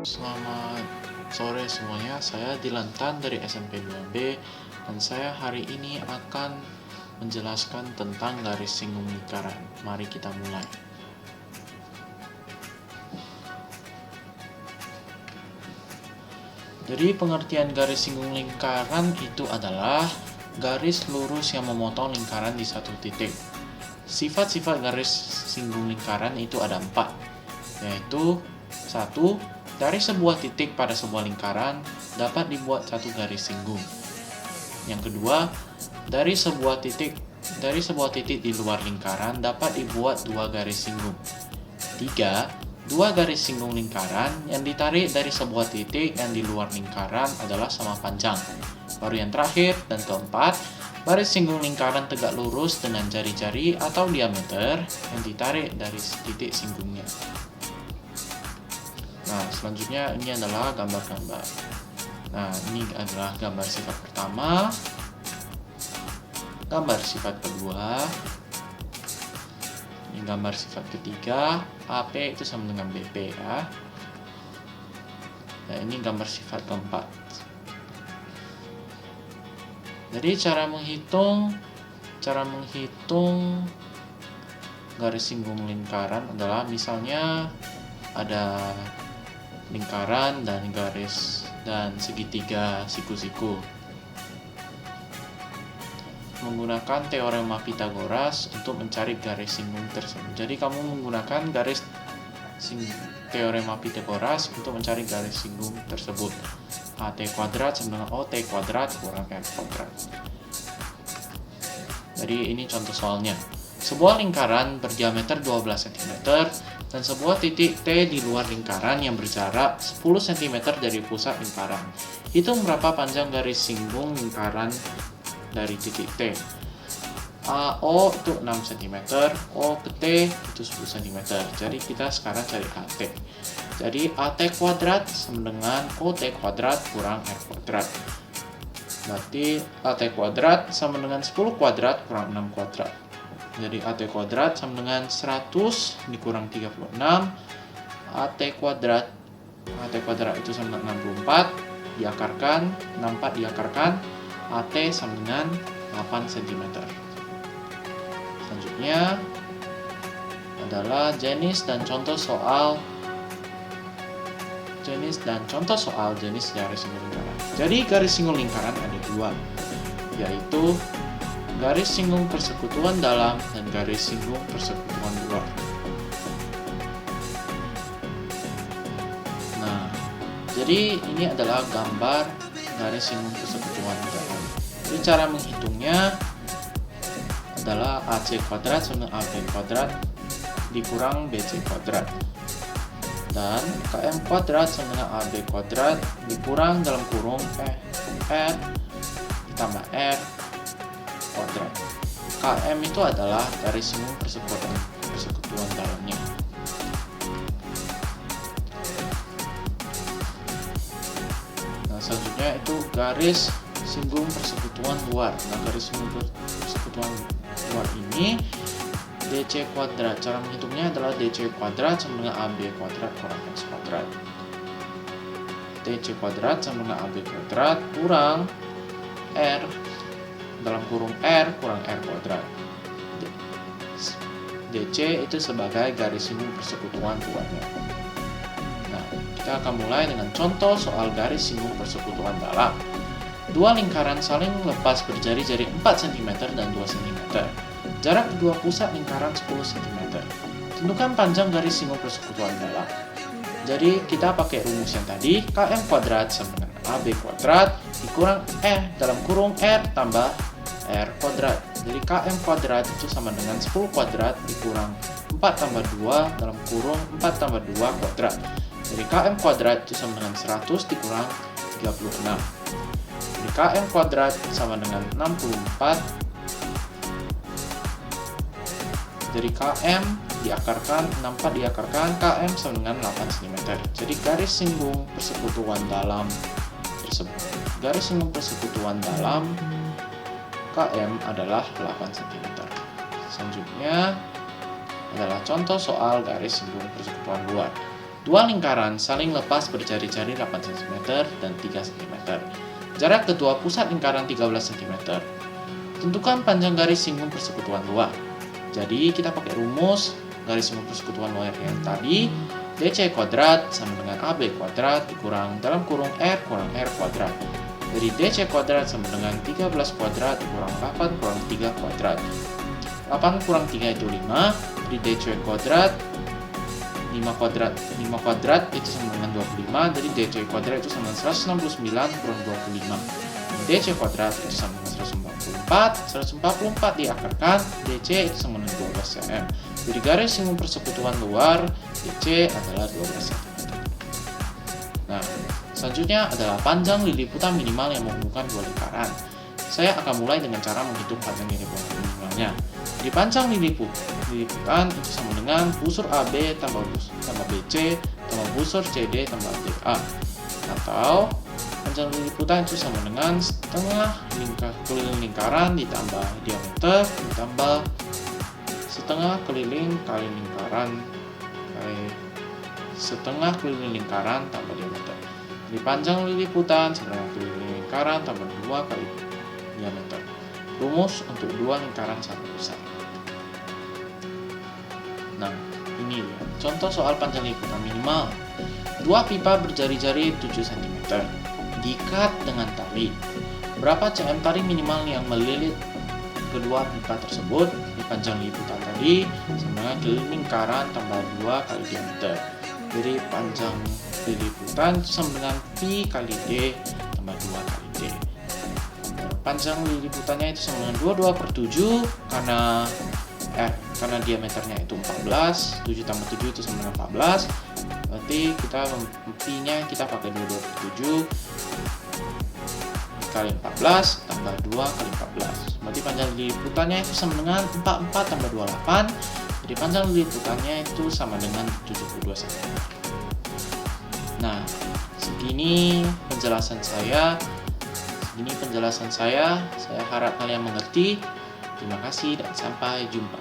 Selamat sore semuanya, saya Dilantan dari SMP 2B dan saya hari ini akan menjelaskan tentang garis singgung lingkaran. Mari kita mulai. Jadi pengertian garis singgung lingkaran itu adalah garis lurus yang memotong lingkaran di satu titik. Sifat-sifat garis singgung lingkaran itu ada 4, yaitu 1. Dari sebuah titik pada sebuah lingkaran dapat dibuat satu garis singgung. Yang kedua, dari sebuah titik di luar lingkaran dapat dibuat dua garis singgung. 3. Dua garis singgung lingkaran yang ditarik dari sebuah titik yang di luar lingkaran adalah sama panjang. Baru yang terakhir dan keempat, garis singgung lingkaran tegak lurus dengan jari-jari atau diameter yang ditarik dari titik singgungnya. Nah, selanjutnya ini adalah gambar-gambar. Nah, ini adalah gambar sifat pertama, gambar sifat kedua, ini gambar sifat ketiga. AP itu sama dengan BP ya. Nah, ini gambar sifat keempat. Jadi cara menghitung garis singgung lingkaran adalah misalnya ada lingkaran dan garis dan segitiga siku-siku. Menggunakan teorema Pythagoras untuk mencari garis singgung tersebut. Jadi kamu menggunakan teorema Pythagoras untuk mencari garis singgung tersebut. AT kuadrat sama dengan OT kuadrat kurang R kuadrat. Jadi ini contoh soalnya. Sebuah lingkaran berdiameter 12 cm dan sebuah titik T di luar lingkaran yang berjarak 10 cm dari pusat lingkaran. Hitung berapa panjang garis singgung lingkaran dari titik T. O itu 6 cm, O ke T itu 10 cm. Jadi kita sekarang cari AT. Jadi AT kuadrat sama dengan OT kuadrat kurang R kuadrat. Berarti AT kuadrat sama dengan 10 kuadrat kurang 6 kuadrat. Jadi AT kuadrat sama dengan 100 dikurang 36. AT kuadrat itu sama dengan 64 diakarkan, 64 diakarkan, AT sama dengan 8 cm. Selanjutnya adalah jenis dan contoh soal jenis garis singgung lingkaran. Jadi garis singgung lingkaran ada dua, yaitu garis singgung persekutuan dalam dan garis singgung persekutuan luar. Nah, jadi ini adalah gambar garis singgung persekutuan dalam. Jadi cara menghitungnya adalah AC kuadrat sama AB kuadrat dikurang BC kuadrat. Dan KM kuadrat sama dengan AB kuadrat dikurang dalam kurung R ditambah R kuadrat. KM itu adalah garis singgung persekutuan dalamnya. Nah, selanjutnya itu garis singgung persekutuan luar. Nah, garis singgung persekutuan luar ini DC kuadrat. Cara menghitungnya adalah DC kuadrat sama dengan AB kuadrat kurang X kuadrat. DC kuadrat sama dengan AB kuadrat kurang R dalam kurung R kurang R kuadrat. DC itu sebagai garis singgung persekutuan luarnya. Nah, kita akan mulai dengan contoh soal garis singgung persekutuan dalam. Dua lingkaran saling lepas berjari-jari 4 cm dan 2 cm. Jarak kedua pusat lingkaran 10 cm. Tentukan panjang garis singgung persekutuan dalam. Jadi kita pakai rumus yang tadi, KM kuadrat sama dengan AB kuadrat dikurang dalam kurung R tambah R kuadrat. Jadi KM kuadrat itu sama dengan 10 kuadrat dikurang 4 tambah 2 dalam kurung 4 tambah 2 kuadrat. Jadi KM kuadrat itu sama dengan 100 dikurang 36. Jadi KM kuadrat sama dengan 64. Jadi KM diakarkan 64 diakarkan KM sama dengan 8 cm. Jadi garis singgung persekutuan dalam KM adalah 8 cm. Selanjutnya adalah contoh soal garis singgung persekutuan luar. Dua lingkaran saling lepas berjari-jari 8 cm dan 3 cm. Jarak kedua pusat lingkaran 13 cm. Tentukan panjang garis singgung persekutuan luar. Jadi kita pakai rumus garis singgung persekutuan luar yang tadi, DC kuadrat sama dengan AB kuadrat dikurang dalam kurung R kurang R kuadrat. Jadi DC kuadrat sama dengan 13 kuadrat dikurang 8 kurang 3 kuadrat. 8 kurang 3 itu 5, jadi DC kuadrat 5 kuadrat itu sama dengan 25, jadi DC kuadrat itu sama dengan 169 kurang 25. DC kuadrat itu sama dengan 144 diakarkan, DC itu sama dengan 12 cm. Jadi garis singgung persekutuan luar DC adalah 12 cm. Nah, selanjutnya adalah panjang liliputan minimal yang menghubungkan dua lingkaran. Saya akan mulai dengan cara menghitung panjang liliputan minimalnya. Di panjang liliputan itu sama dengan busur AB tambah BC tambah busur CD tambah BA, atau panjang liliputan itu sama dengan setengah keliling lingkaran ditambah diameter ditambah setengah keliling kali lingkaran setengah keliling lingkaran tambah diameter. Di panjang liliputan setengah keliling lingkaran tambah 2 kali diameter. Rumus untuk dua lingkaran satu pusat. Nah, ini lihat contoh soal panjang liliputan minimal. Dua pipa berjari-jari 7 cm diikat dengan tali. Berapa cm tali minimal yang melilit kedua pipa tersebut? Di panjang liliputan tadi sama dengan keliling lingkaran tambah 2 kali diameter. Jadi panjang liliputan sama dengan pi kali d tambah 2 kali d. Panjang liliputannya itu sama dengan 22/7 karena diameternya itu 14, 7 tambah 7 itu sama dengan 14. Berarti kita pi-nya kita pakai 22/7 kali 14 tambah 2 kali 14. Berarti panjang liliputannya itu sama dengan 44 tambah 28. Jadi panjang liliputannya itu sama dengan 72 cm. Nah, segini penjelasan saya. Saya harap kalian mengerti. Terima kasih dan sampai jumpa.